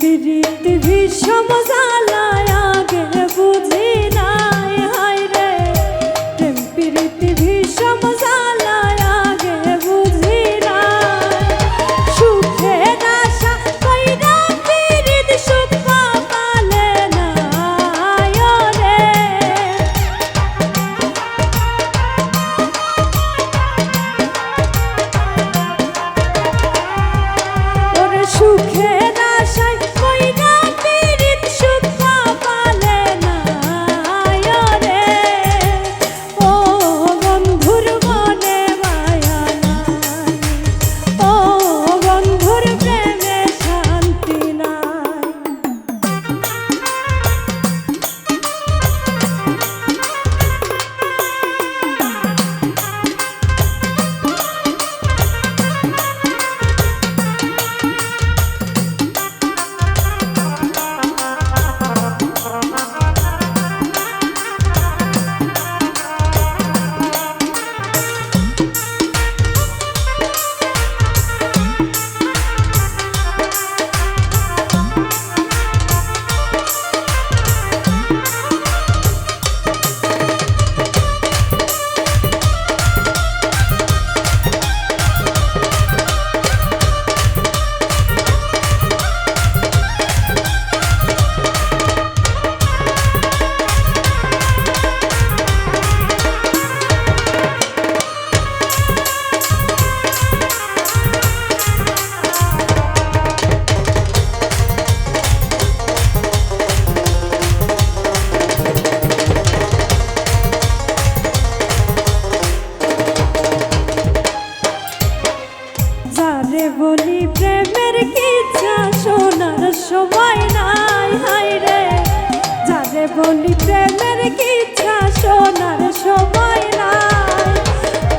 পিরিত বিষম জ্বালায় আগে বুঝি নাই হায় রে প্রেম পিরিত বিষম জ্বালায় আগে বুঝি নাই সুখের আশা কইরা পিরিত সুখ পালে না রে ওরে সুখের আশায় কইরা পিরিত সুখ পালে না রে ও বন্ধুর মনে মায়া নাই ও বন্ধুর প্রেমে শান্তি নাই যারে বলি প্রেমের কিচ্ছা শোনার সময় নাই হায় রে যারে বলি প্রেমের কিচ্ছা শোনার সময় নাই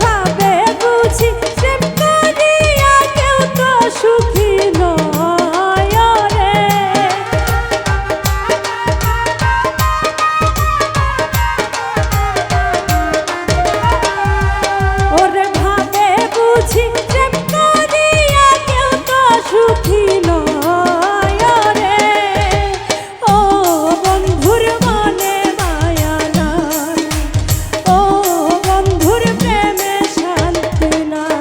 ভাবে বুঝি প্রেম করিয়া কেউ তো সুখী নয় রে ওরে ভাবে বুঝি প্রেম করিয়া কেউ তো সুখী নয় রে ও বন্ধুর মনে মায়া নাই ও বন্ধুর প্রেমে শান্তি নাই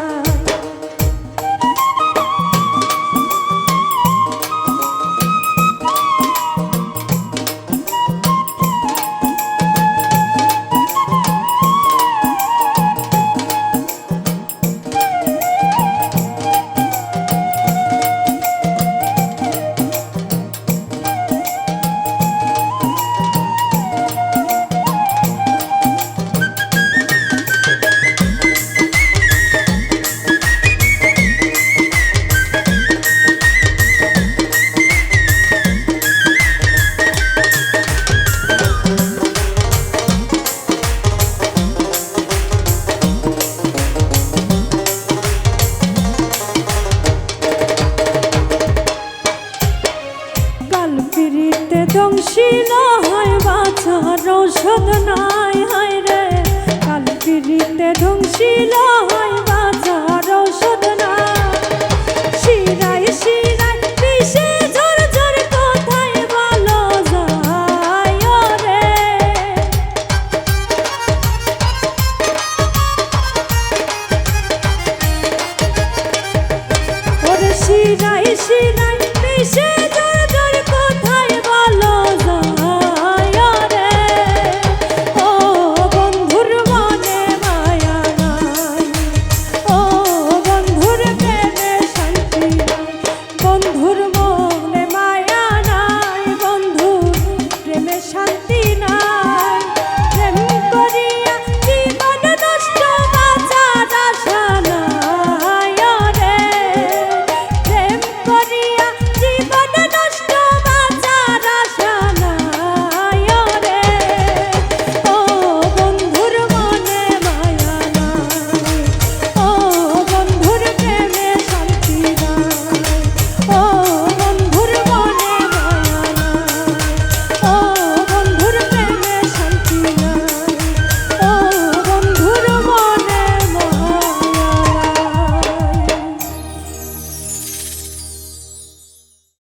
পিরিতে ধ্বংসীল হয় বাছার ঔষধ নাই হায় রে কাল পিরিতে ধ্বংসীল হয় বাছার ঔষধ নাই শিরায় শিরায় বিষে ঝর ঝর কোথায় বলো যায় রে ওরে শিরায় শিরায় বিষে ঝর ঝর কোথায় বলো যায় রে ও বন্ধুর মনে মায়া নাই ও বন্ধুর প্রেমে শান্তি নাই বন্ধুর মনে